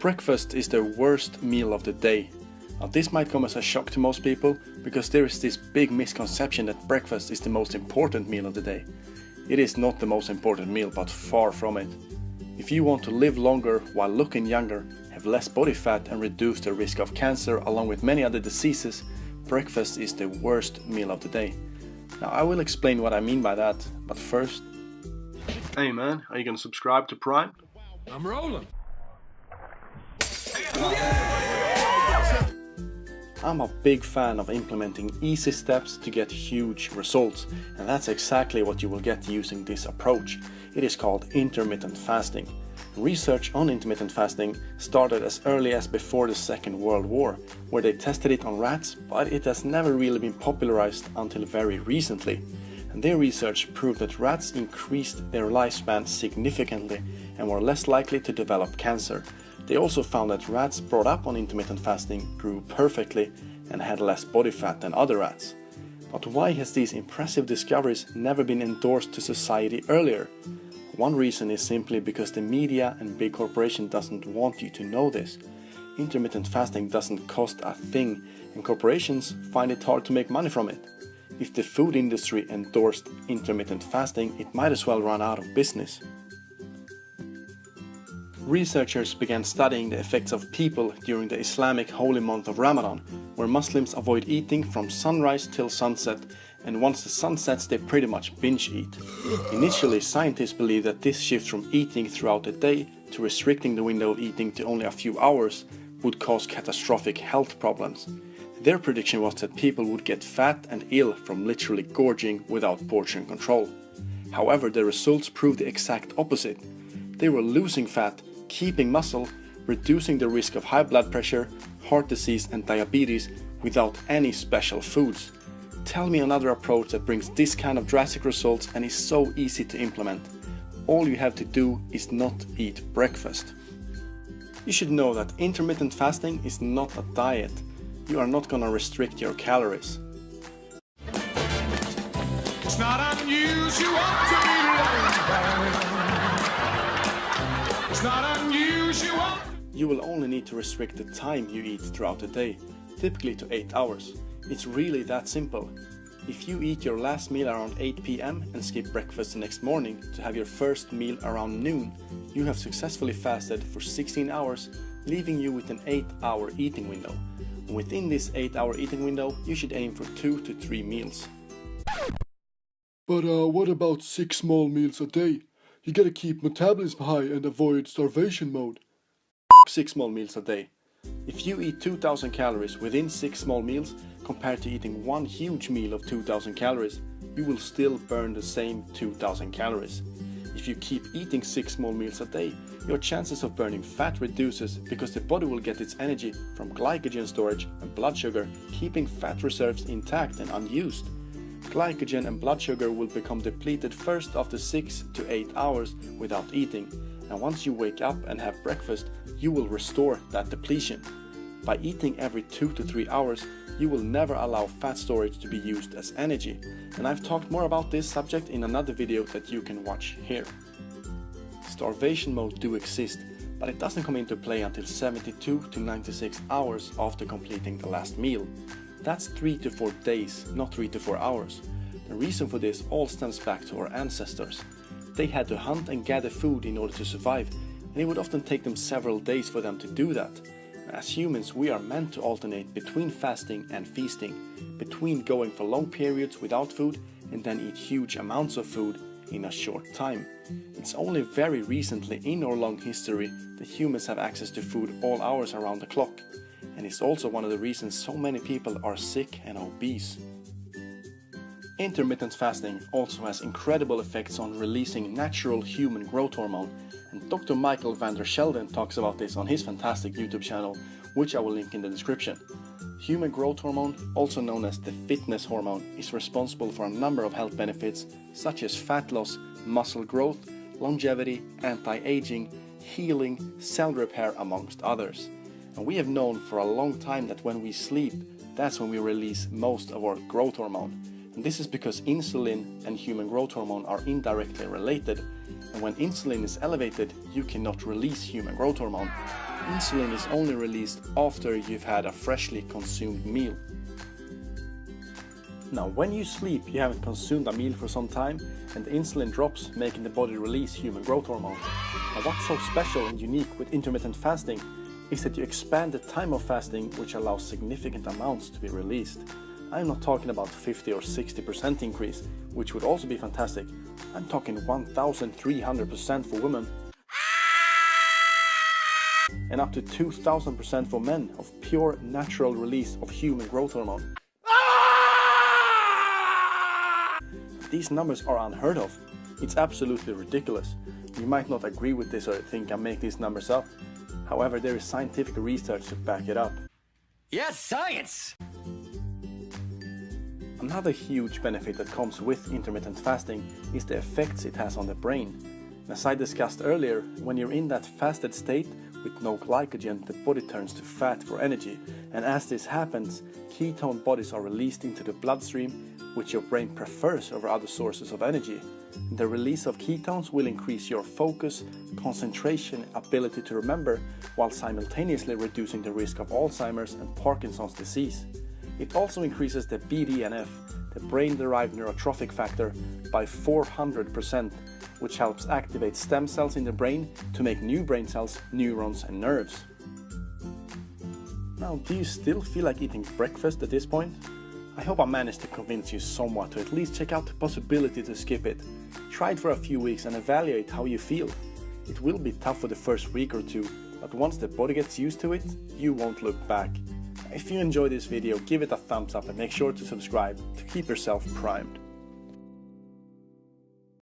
Breakfast is the worst meal of the day. Now this might come as a shock to most people, because there is this big misconception that breakfast is the most important meal of the day. It is not the most important meal, but far from it. If you want to live longer while looking younger, have less body fat and reduce the risk of cancer along with many other diseases, breakfast is the worst meal of the day. Now I will explain what I mean by that, but first... Hey man, are you gonna subscribe to Prime? I'm rolling. I'm a big fan of implementing easy steps to get huge results, and that's exactly what you will get using this approach. It is called intermittent fasting. Research on intermittent fasting started as early as before the Second World War, where they tested it on rats, but it has never really been popularized until very recently. And their research proved that rats increased their lifespan significantly and were less likely to develop cancer. They also found that rats brought up on intermittent fasting grew perfectly and had less body fat than other rats. But why has these impressive discoveries never been endorsed to society earlier? One reason is simply because the media and big corporations doesn't want you to know this. Intermittent fasting doesn't cost a thing, and corporations find it hard to make money from it. If the food industry endorsed intermittent fasting, it might as well run out of business. Researchers began studying the effects of people during the Islamic holy month of Ramadan, where Muslims avoid eating from sunrise till sunset, and once the sun sets they pretty much binge eat. Initially, scientists believed that this shift from eating throughout the day to restricting the window of eating to only a few hours would cause catastrophic health problems. Their prediction was that people would get fat and ill from literally gorging without portion control. However, the results proved the exact opposite. They were losing fat, keeping muscle, reducing the risk of high blood pressure, heart disease and diabetes without any special foods. Tell me another approach that brings this kind of drastic results and is so easy to implement. All you have to do is not eat breakfast. You should know that intermittent fasting is not a diet. You are not gonna restrict your calories. It's not unusual to be lonely. It's not unusual. You will only need to restrict the time you eat throughout the day, typically to 8 hours. It's really that simple. If you eat your last meal around 8 p.m. and skip breakfast the next morning to have your first meal around noon, you have successfully fasted for 16 hours, leaving you with an 8-hour eating window. And within this 8-hour eating window, you should aim for 2 to 3 meals. But what about 6 small meals a day? You gotta keep metabolism high and avoid starvation mode. 6 small meals a day. If you eat 2000 calories within 6 small meals compared to eating one huge meal of 2000 calories, you will still burn the same 2000 calories. If you keep eating 6 small meals a day, your chances of burning fat reduces because the body will get its energy from glycogen storage and blood sugar, keeping fat reserves intact and unused. Glycogen and blood sugar will become depleted first after 6 to 8 hours without eating, and once you wake up and have breakfast, you will restore that depletion. By eating every 2 to 3 hours, you will never allow fat storage to be used as energy, and I've talked more about this subject in another video that you can watch here. Starvation mode do exist, but it doesn't come into play until 72 to 96 hours after completing the last meal. That's 3 to 4 days, not 3 to 4 hours. The reason for this all stems back to our ancestors. They had to hunt and gather food in order to survive, and it would often take them several days for them to do that. As humans, we are meant to alternate between fasting and feasting, between going for long periods without food and then eat huge amounts of food in a short time. It's only very recently in our long history that humans have access to food all hours around the clock, and it's also one of the reasons so many people are sick and obese. Intermittent fasting also has incredible effects on releasing natural human growth hormone, and Dr. Michael van der Sheldon talks about this on his fantastic YouTube channel, which I will link in the description. Human growth hormone, also known as the fitness hormone, is responsible for a number of health benefits such as fat loss, muscle growth, longevity, anti-aging, healing, cell repair, amongst others. And we have known for a long time that when we sleep, that's when we release most of our growth hormone. And this is because insulin and human growth hormone are indirectly related, And when insulin is elevated, you cannot release human growth hormone. Insulin is only released after you've had a freshly consumed meal. Now, when you sleep, you haven't consumed a meal for some time, and the insulin drops, making the body release human growth hormone. Now, what's so special and unique with intermittent fasting is that you expand the time of fasting, which allows significant amounts to be released. I'm not talking about 50 or 60% increase, which would also be fantastic. I'm talking 1,300% for women and up to 2,000% for men of pure natural release of human growth hormone. These numbers are unheard of. It's absolutely ridiculous. You might not agree with this or think I make these numbers up. However, there is scientific research to back it up. Yes, science! Another huge benefit that comes with intermittent fasting is the effects it has on the brain. As I discussed earlier, when you're in that fasted state with no glycogen, the body turns to fat for energy, and as this happens, ketone bodies are released into the bloodstream, which your brain prefers over other sources of energy. The release of ketones will increase your focus, concentration, ability to remember, while simultaneously reducing the risk of Alzheimer's and Parkinson's disease. It also increases the BDNF, the brain-derived neurotrophic factor, by 400%, which helps activate stem cells in the brain to make new brain cells, neurons and nerves. Now, do you still feel like eating breakfast at this point? I hope I managed to convince you somewhat to at least check out the possibility to skip it. Try it for a few weeks and evaluate how you feel. It will be tough for the first week or two, but once the body gets used to it, you won't look back. If you enjoyed this video, give it a thumbs up and make sure to subscribe to keep yourself primed.